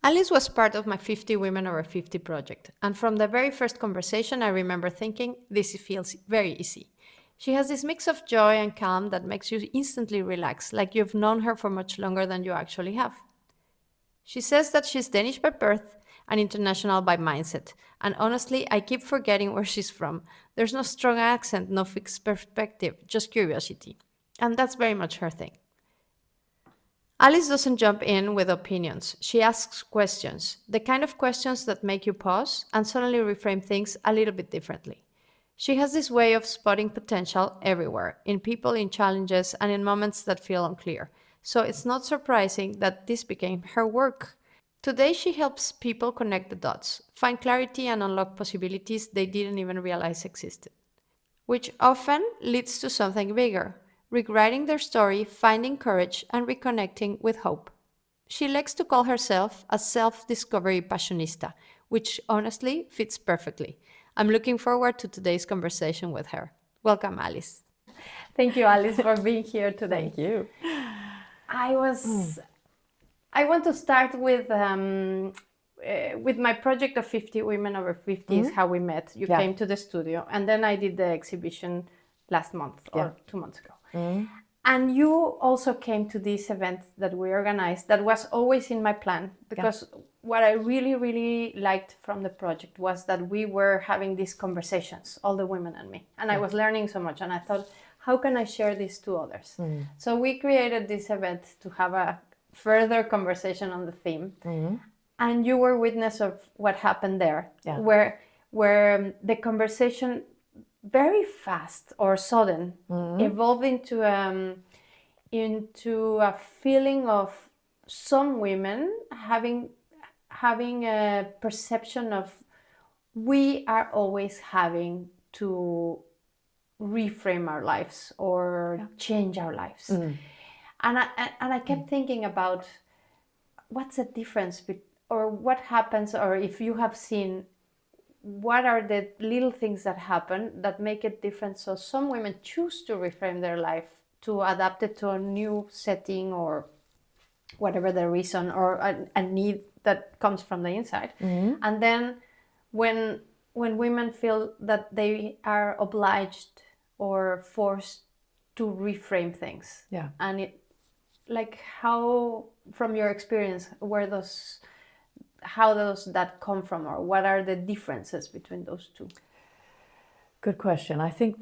Alice was part of my 50 Women Over 50 project, and from the very first conversation, I remember thinking, this feels very easy. She has this mix of joy and calm that makes you instantly relax, like you've known her for much longer than you actually have. She says that she's Danish by birth and international by mindset, and honestly, I keep forgetting where she's from. There's no strong accent, no fixed perspective, just curiosity. And that's very much her thing. Alice doesn't jump in with opinions. She asks questions, the kind of questions that make you pause and suddenly reframe things a little bit differently. She has this way of spotting potential everywhere, in people, in challenges, and in moments that feel unclear. So it's not surprising that this became her work. Today, she helps people connect the dots, find clarity, and unlock possibilities they didn't even realize existed, which often leads to something bigger, rewriting their story, finding courage, and reconnecting with hope. She likes to call herself a self discovery passionista, which honestly fits perfectly. I'm looking forward to today's conversation with her. Welcome, Alice. Thank you, Alice, for being here today. Thank you. I want to start with my project of 50 Women Over 50 is how we met. You came to the studio, and then I did the exhibition last month or 2 months ago. And you also came to this event that we organized that was always in my plan, because what I really, really liked from the project was that we were having these conversations, all the women and me. And I was learning so much, and I thought, how can I share this to others? So we created this event to have a further conversation on the theme. And you were witness of what happened there, where the conversation very fast or sudden evolved into a feeling of some women having a perception of we are always having to reframe our lives or change our lives. And I kept thinking about what's the difference or what happens, or if you have seen, what are the little things that happen that make it different? So some women choose to reframe their life, to adapt it to a new setting or whatever the reason or a need that comes from the inside. And then when women feel that they are obliged or forced to reframe things. And it, like, how, from your experience, how does that come from, or what are the differences between those two? Good question. I think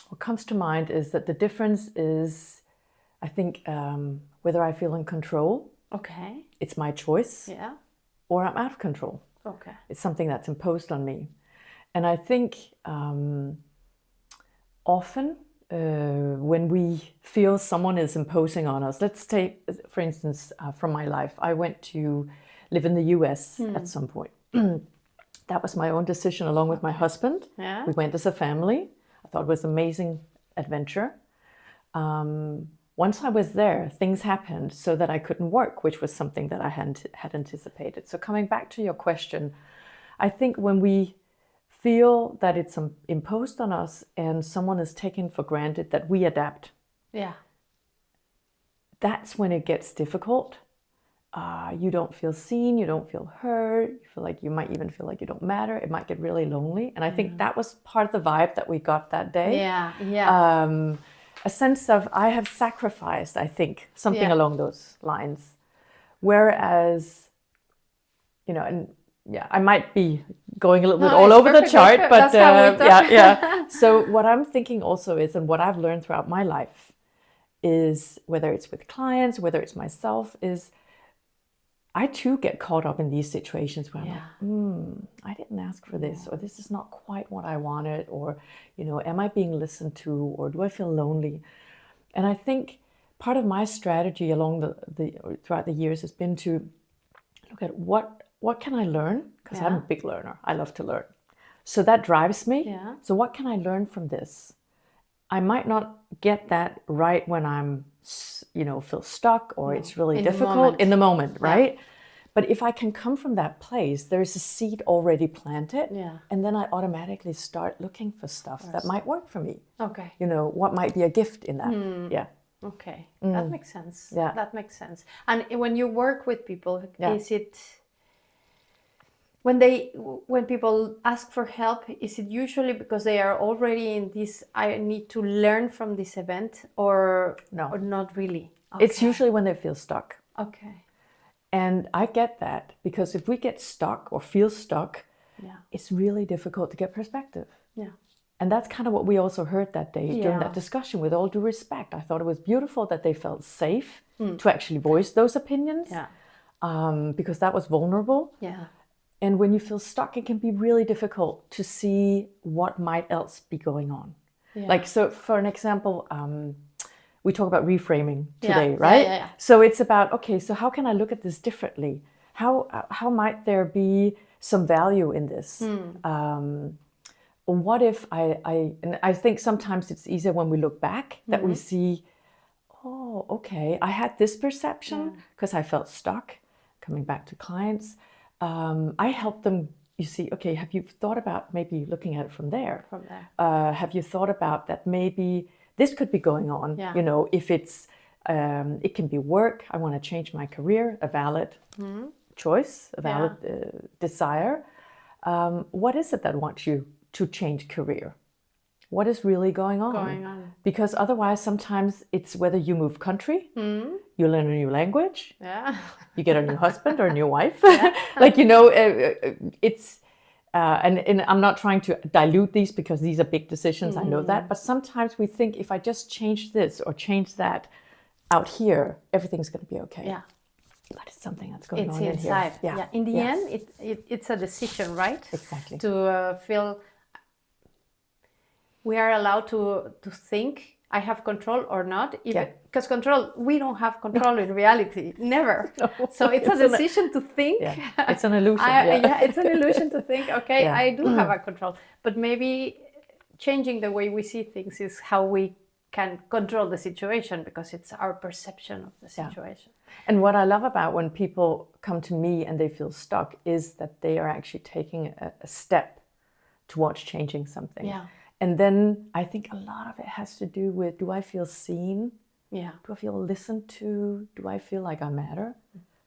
what comes to mind is that the difference is, I think, whether I feel in control. Okay. It's my choice. Or I'm out of control. Okay. It's something that's imposed on me. And I think often when we feel someone is imposing on us, let's take, for instance, from my life, I went to live in the US at some point. That was my own decision along with my husband. We went as a family. I thought it was an amazing adventure. Once I was there, things happened so that I couldn't work, which was something that I had anticipated. So coming back to your question, I think when we feel that it's imposed on us and someone is taken for granted that we adapt, that's when it gets difficult. You don't feel seen, you don't feel heard, you feel like you might even feel like you don't matter. It might get really lonely. And I think that was part of the vibe that we got that day. A sense of, I have sacrificed, I think, something along those lines. Whereas, and I might be going a little bit all over the chart, but So what I'm thinking also is, and what I've learned throughout my life is, whether it's with clients, whether it's myself, is I too get caught up in these situations where I'm like, I didn't ask for this, or this is not quite what I wanted, or, am I being listened to, or do I feel lonely? And I think part of my strategy along throughout the years has been to look at what can I learn? Because I'm a big learner. I love to learn. So that drives me. So what can I learn from this? I might not get that right when I'm, feel stuck or it's really difficult in the moment, right? But if I can come from that place, there's a seed already planted. And then I automatically start looking for stuff that might work for me. Okay. What might be a gift in that? Okay, that makes sense. Yeah. That makes sense. And when you work with people, Yeah. is it when people ask for help, is it usually because they are already in this, I need to learn from this event, or No. or not really? It's usually when they feel stuck. Okay. And I get that, because if we get stuck or feel stuck, Yeah. it's really difficult to get perspective. Yeah. And that's kind of what we also heard that day during Yeah. that discussion. With all due respect, I thought it was beautiful that they felt safe to actually voice those opinions, because that was vulnerable. Yeah. And when you feel stuck, it can be really difficult to see what might else be going on. Yeah. Like, so for an example, we talk about reframing today, Yeah. right? Yeah. So it's about, okay, so how can I look at this differently? How might there be some value in this? What if and I think sometimes it's easier when we look back that we see, oh, okay, I had this perception because I felt stuck. Coming back to clients, I help them, you see, okay, have you thought about maybe looking at it from there? Have you thought about that maybe this could be going on? Yeah. You know, if it's, it can be work, I want to change my career, a valid choice, a valid desire. What is it that wants you to change career? What is really going on? Because otherwise, sometimes it's whether you move country, you learn a new language, you get a new husband or a new wife. Like, you know, it's, and I'm not trying to dilute these because these are big decisions, I know that. But sometimes we think if I just change this or change that out here, everything's going to be okay. Yeah. But it's something that's going on inside. in here. Yeah. In the end, it's a decision, right? Exactly. To feel we are allowed to think I have control or not, because control, we don't have control in reality, never. No, so it's a decision to think. It's an illusion. It's an illusion to think, okay, I do have a control. But maybe changing the way we see things is how we can control the situation, because it's our perception of the situation. And what I love about when people come to me and they feel stuck is that they are actually taking a step towards changing something. Yeah. And then I think a lot of it has to do with, do I feel seen? Yeah. Do I feel listened to? Do I feel like I matter?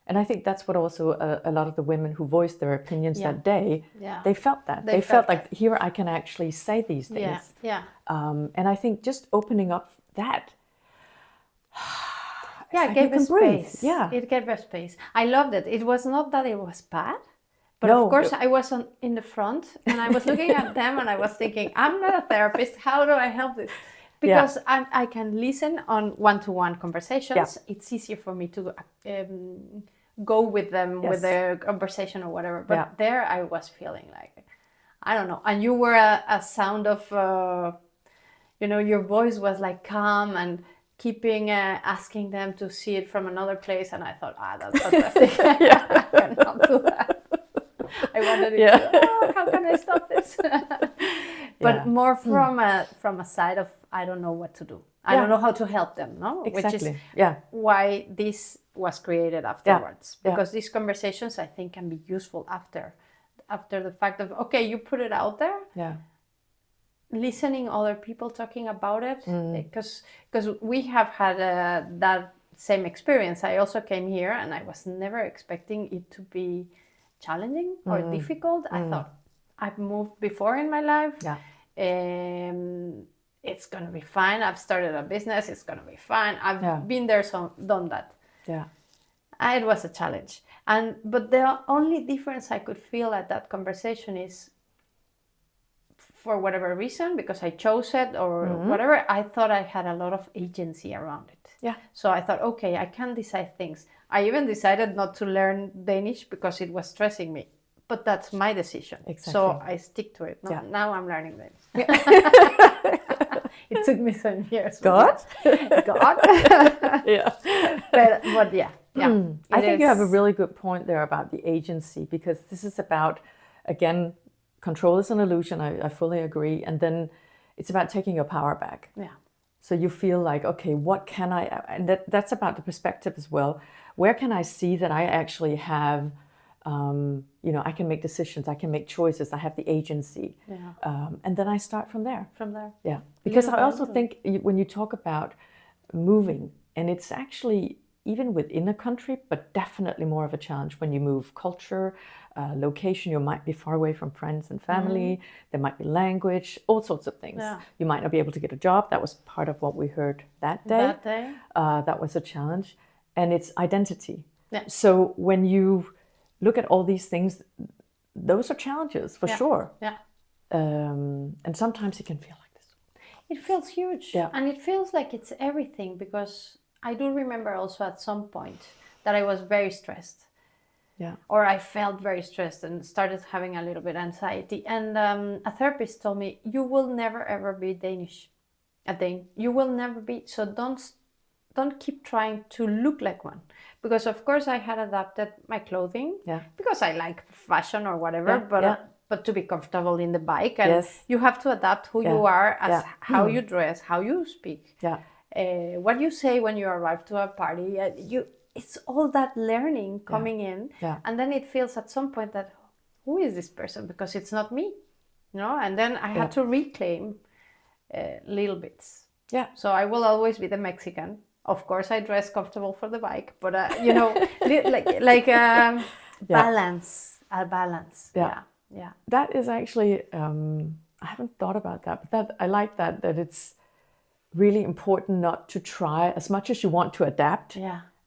And I think that's what also a lot of the women who voiced their opinions that day, they felt that. They felt like, here I can actually say these things. And I think just opening up that. It gave us space. It gave us space. I loved it. It was not that it was bad. But of course, I was in the front and I was looking at them and I was thinking, I'm not a therapist. How do I help this? Because I can listen on one-to-one conversations. It's easier for me to go with them with their conversation or whatever. But there I was feeling like, I don't know. And you were a sound of, your voice was like calm and keeping asking them to see it from another place. And I thought, that's fantastic. I cannot do that. I wanted it to, how can I stop this? But more from a side of, I don't know what to do. I don't know how to help them, no? Exactly. Which is why this was created afterwards. Because these conversations, I think, can be useful after the fact of, okay, you put it out there. Yeah. Listening other people talking about it. Because we have had that same experience. I also came here and I was never expecting it to be challenging or difficult. I thought, I've moved before in my life. It's going to be fine. I've started a business. It's going to be fine. I've been there, so done that. It was a challenge. But the only difference I could feel at that conversation is, for whatever reason, because I chose it or whatever, I thought I had a lot of agency around it. So I thought, okay, I can decide things. I even decided not to learn Danish because it was stressing me. But that's my decision. Exactly. So I stick to it. Now I'm learning Danish. It took me some years. God? But yeah. I think you have a really good point there about the agency, because this is about, again, control is an illusion. I fully agree. And then it's about taking your power back. So you feel like, okay, what can I, and that's about the perspective as well. Where can I see that I actually have, I can make decisions, I can make choices, I have the agency. And then I start from there. Yeah. Because I also think when you talk about moving. And it's actually even within a country, but definitely more of a challenge when you move culture, location. You might be far away from friends and family. There might be language, all sorts of things. Yeah. You might not be able to get a job. That was part of what we heard that day. That was a challenge. And it's identity. Yeah. So when you look at all these things, those are challenges for sure. Yeah. And sometimes it can feel like this. It feels huge. Yeah. And it feels like it's everything, because I do remember also at some point that I was very stressed. Yeah. Or I felt very stressed and started having a little bit of anxiety. And a therapist told me, you will never ever be Danish. A Dane. You will never be. So don't keep trying to look like one. Because of course I had adapted my clothing. Yeah. Because I like fashion or whatever. But to be comfortable in the bike. And you have to adapt who you are as how you dress, how you speak. Yeah. What you say when you arrive to a party. It's all that learning coming in. Yeah. And then it feels at some point that, who is this person? Because it's not me. And then I had to reclaim little bits. Yeah. So I will always be the Mexican. Of course, I dress comfortable for the bike, but balance, a balance. Yeah. That is actually, I haven't thought about that, but I like that it's really important not to try as much as you want to adapt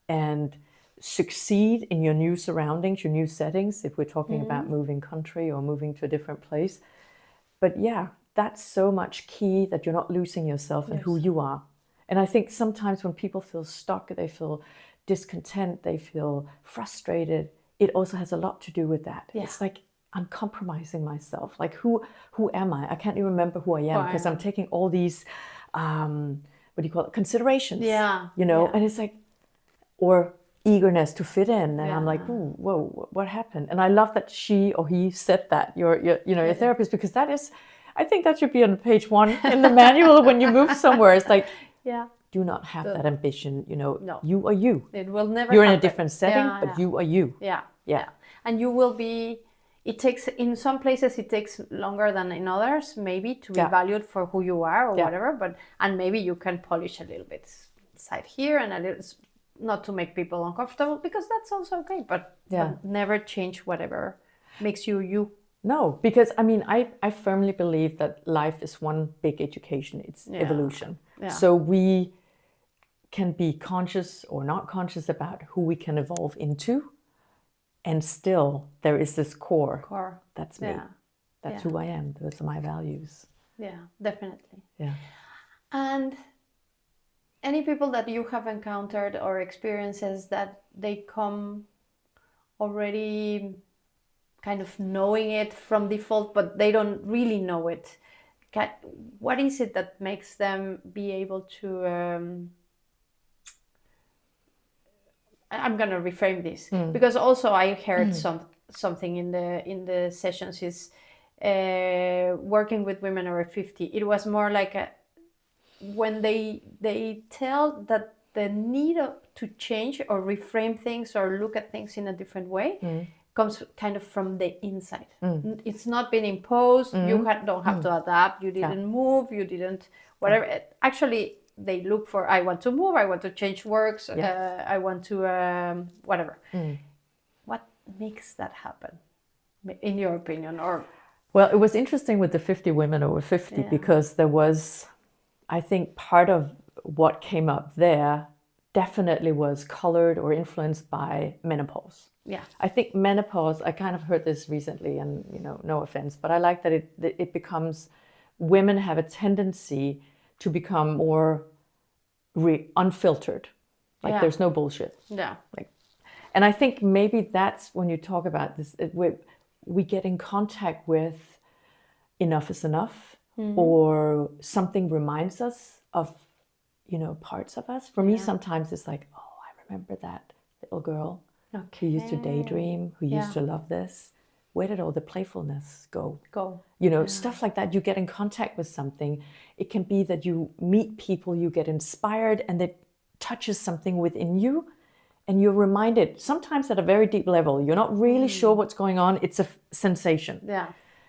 and succeed in your new surroundings, your new settings, if we're talking about moving country or moving to a different place. But that's so much key, that you're not losing yourself and who you are. And I think sometimes when people feel stuck, they feel discontent, they feel frustrated, it also has a lot to do with that. Yeah. It's like, I'm compromising myself. Like, who am I? I can't even remember who I am, because I'm taking all these, considerations. Yeah. And it's like, or eagerness to fit in. And I'm like, ooh, whoa, what happened? And I love that she or he said that, your therapist, because that is, I think that should be on page 1 in the manual when you move somewhere. It's like, do not have that ambition. No. You are you. It will never You're happen. in a different setting, but you are you. Yeah. And you will be, it takes, in some places it takes longer than in others, maybe, to be valued for who you are or whatever, and maybe you can polish a little bit side here and a little, not to make people uncomfortable, because that's also okay, but never change whatever makes you you. No, because I firmly believe that life is one big education. It's evolution. Yeah. So we can be conscious or not conscious about who we can evolve into. And still, there is this core. That's me. That's who I am. Those are my values. Yeah, definitely. Yeah. And any people that you have encountered or experiences that they come already kind of knowing it from default, but they don't really know it. What is it that makes them be able to... I'm going to reframe this, because also I heard something in the sessions is working with women over 50. It was more like when they tell that the need to change or reframe things or look at things in a different way comes kind of from the inside. It's not been imposed. You don't have to adapt. You didn't move. You didn't whatever. Actually, they look for, I want to move, I want to change works, I want to whatever. What makes that happen, in your opinion? Or well, it was interesting with the 50 women over 50 because there was, I think, part of what came up there definitely was colored or influenced by menopause. Yeah, I think menopause, I kind of heard this recently, and no offense, but I like that it becomes, women have a tendency to become more unfiltered, like there's no bullshit. And I think maybe that's when you talk about this, we get in contact with enough is enough, or something reminds us of parts of us. For me, sometimes it's like, oh, I remember that little girl who used to daydream, who used to love this. Where did all the playfulness go? Stuff like that. You get in contact with something. It can be that you meet people, you get inspired, and that touches something within you, and you're reminded, sometimes at a very deep level, you're not really sure what's going on. It's a sensation.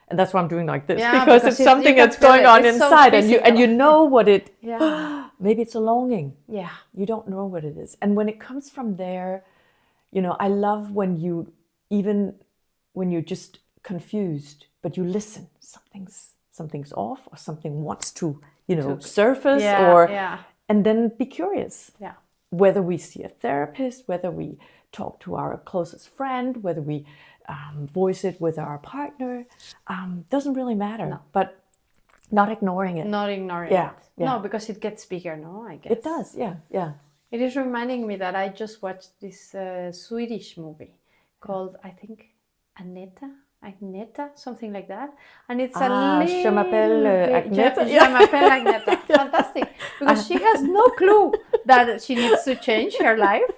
And that's why I'm doing like this, Yeah, because it's something that's going on inside, and you know what it. Yeah. Maybe it's a longing. Yeah. You don't know what it is, and when it comes from there, you know, I love when you're just confused, but you listen. Something's off, or something wants to, you know, surface, and then be curious. Yeah. Whether we see a therapist, whether we talk to our closest friend, whether we voice it with our partner, doesn't really matter. No. But not ignoring it. Not ignoring it. No, because it gets bigger, no, I guess. It does, yeah. It is reminding me that I just watched this Swedish movie called, I think, Agneta, something like that. And it's a little Je m'appelle Agneta. Je m'appelle Agneta. Fantastic. Because she has no clue that she needs to change her life.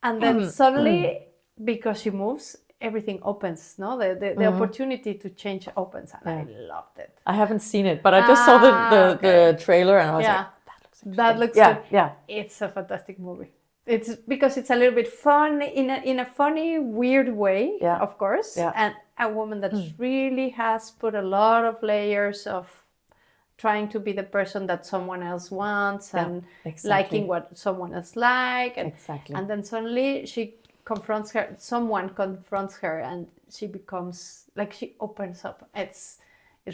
And then suddenly, because she moves, everything opens, no? The opportunity to change opens, and I loved it. I haven't seen it, but I just saw the trailer, and I was like, that looks good. Yeah. It's a fantastic movie. It's because it's a little bit fun in a funny, weird way, of course. Yeah. And a woman that really has put a lot of layers of trying to be the person that someone else wants and liking what someone else likes. And then suddenly someone confronts her, and she becomes like, she opens up. It's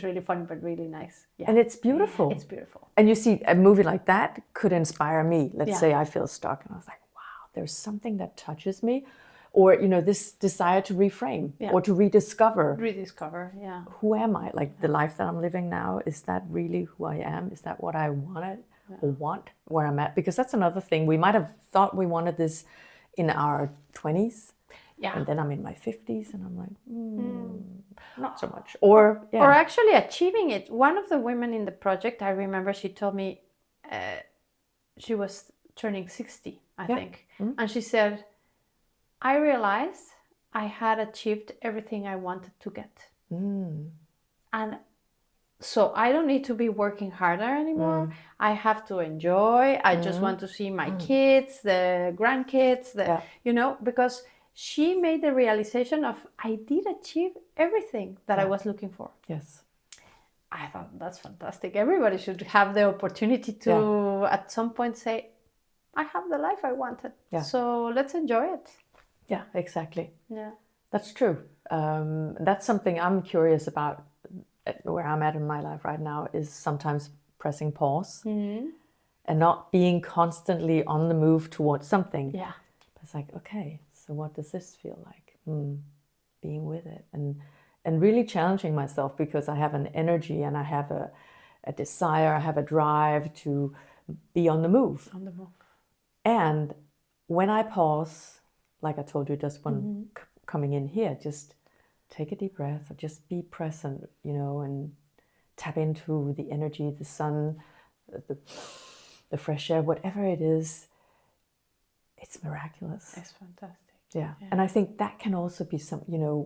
really funny, but really nice. Yeah. And it's beautiful. It's beautiful. And you see, a movie like that could inspire me. Let's say I feel stuck, and I was like, wow, there's something that touches me. Or, you know, this desire to reframe or to rediscover. Who am I? Like, the life that I'm living now, is that really who I am? Is that what I wanted or want, where I'm at? Because that's another thing. We might have thought we wanted this in our 20s. Yeah. And then I'm in my 50s, and I'm like, not so much. Or actually achieving it. One of the women in the project, I remember she told me she was turning 60, I think. And she said, I realized I had achieved everything I wanted to get. And so I don't need to be working harder anymore. I have to enjoy. I just want to see my kids, the grandkids, you know, because she made the realization of, I did achieve everything that I was looking for. Yes. I thought that's fantastic. Everybody should have the opportunity to, at some point, say, I have the life I wanted. Yeah. So let's enjoy it. Yeah, exactly. Yeah. That's true. That's something I'm curious about, where I'm at in my life right now, is sometimes pressing pause and not being constantly on the move towards something. Yeah. It's like, okay, so what does this feel like? Being with it and really challenging myself, because I have an energy and I have a desire, I have a drive to be on the move. On the move. And when I pause, like I told you just when coming in here, just take a deep breath, or just be present, you know, and tap into the energy, the sun, the fresh air, whatever it is, it's miraculous. It's fantastic. Yeah. And I think that can also be some, you know,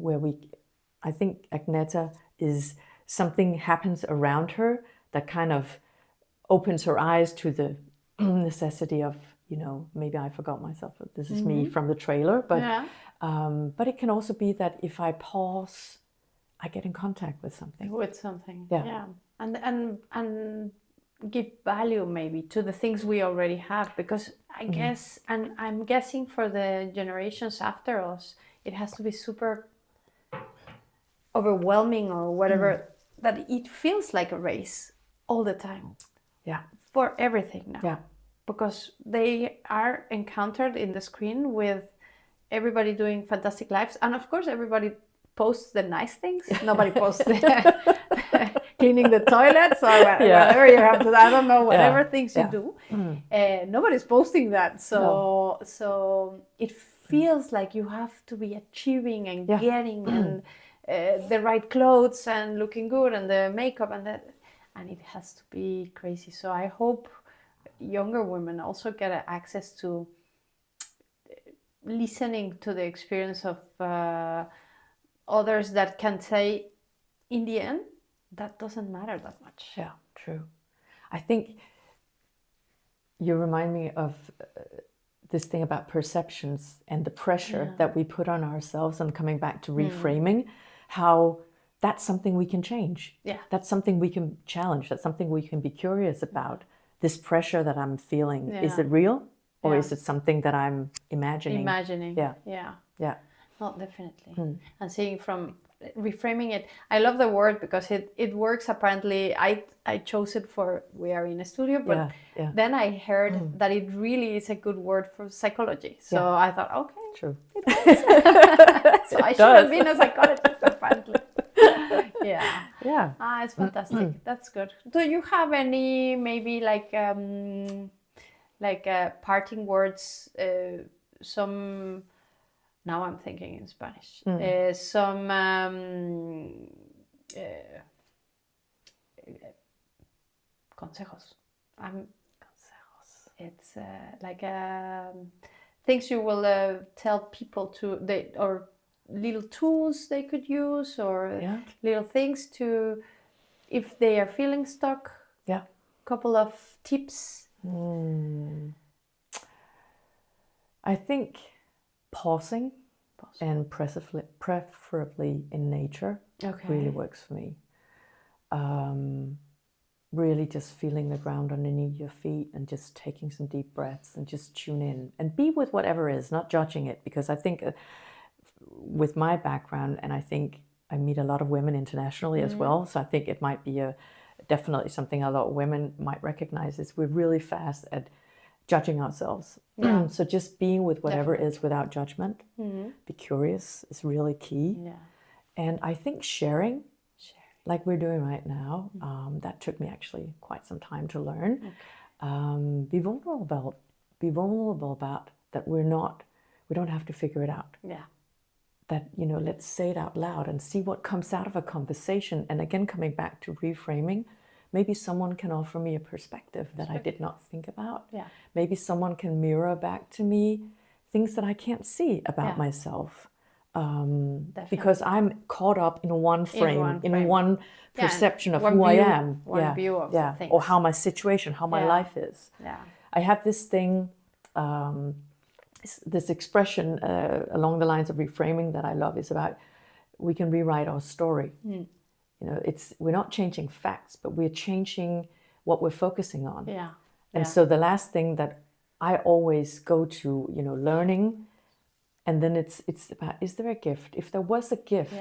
I think Agneta is, something happens around her that kind of opens her eyes to the necessity of, you know, maybe I forgot myself, but this is me from the trailer, but it can also be that if I pause, I get in contact with something. Yeah. And give value maybe to the things we already have, because I guess, and I'm guessing for the generations after us, it has to be super overwhelming or whatever, that it feels like a race all the time. Yeah. For everything now. Yeah. Because they are encountered in the screen with everybody doing fantastic lives. And of course, everybody posts the nice things. Nobody posts the cleaning the toilets or whatever you have to do. I don't know, whatever things you do. Nobody's posting that. So it feels like you have to be achieving and getting and the right clothes and looking good and the makeup and it has to be crazy. So I hope younger women also get access to listening to the experience of others that can say, in the end, that doesn't matter that much. Yeah, true. I think you remind me of this thing about perceptions and the pressure that we put on ourselves, and coming back to reframing, how that's something we can change. Yeah. That's something we can challenge. That's something we can be curious about. This pressure that I'm feeling, is it real? Or is it something that I'm imagining? Yeah. No, definitely. And seeing from reframing it, I love the word because it works. Apparently, I chose it for we are in a studio, but then I heard that it really is a good word for psychology. So I thought, okay, true. It works. So I should have been a psychologist apparently. Yeah. It's fantastic. That's good. Do you have any maybe parting words? Some. Now I'm thinking in Spanish. Some consejos. It's things you will tell people or little tools they could use, or little things to, if they are feeling stuck. Yeah. Couple of tips. I think pausing. And preferably in nature really works for me. Really just feeling the ground underneath your feet and just taking some deep breaths and just tune in and be with whatever is, not judging it. Because I think with my background, and I think I meet a lot of women internationally as well, so I think it might be definitely something a lot of women might recognize, is we're really fast at judging ourselves. So just being with whatever is without judgment, be curious is really key. And I think sharing like we're doing right now, that took me actually quite some time to learn. Be vulnerable about that. We don't have to figure it out. That, let's say it out loud and see what comes out of a conversation. And again, coming back to reframing, maybe someone can offer me a perspective that I did not think about. Maybe someone can mirror back to me things that I can't see about myself. Because I'm caught up in one frame, in one perception of who I am. One view of the things. Or how my situation, how my life is. I have this thing, this expression along the lines of reframing that I love is about, we can rewrite our story. We're not changing facts, but we're changing what we're focusing on. And so the last thing that I always go to, learning, and then it's about, is there a gift? If there was a gift,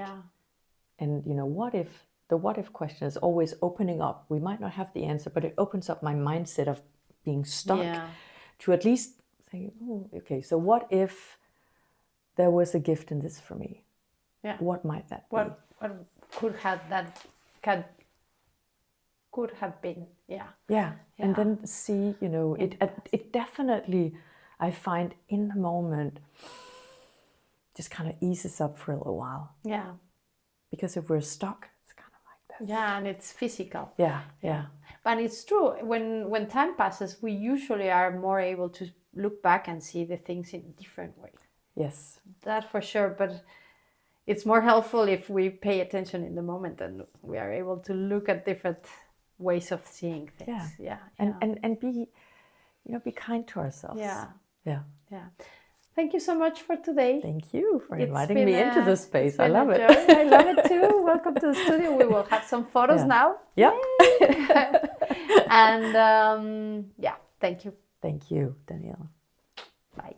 and what if? The what if question is always opening up. We might not have the answer, but it opens up my mindset of being stuck to at least say, oh, okay, so what if there was a gift in this for me? What might that be? What could have been? And then see, it definitely, I find in the moment, just kind of eases up for a little while. Because if we're stuck, it's kind of like this. And it's physical. But it's true, when time passes, we usually are more able to look back and see the things in a different way. Yes. That for sure, but it's more helpful if we pay attention in the moment and we are able to look at different ways of seeing things. And be, be kind to ourselves. Thank you so much for today. Thank you for inviting me into this space. I love it. I love it too. Welcome to the studio. We will have some photos now. And thank you. Thank you, Danielle. Bye.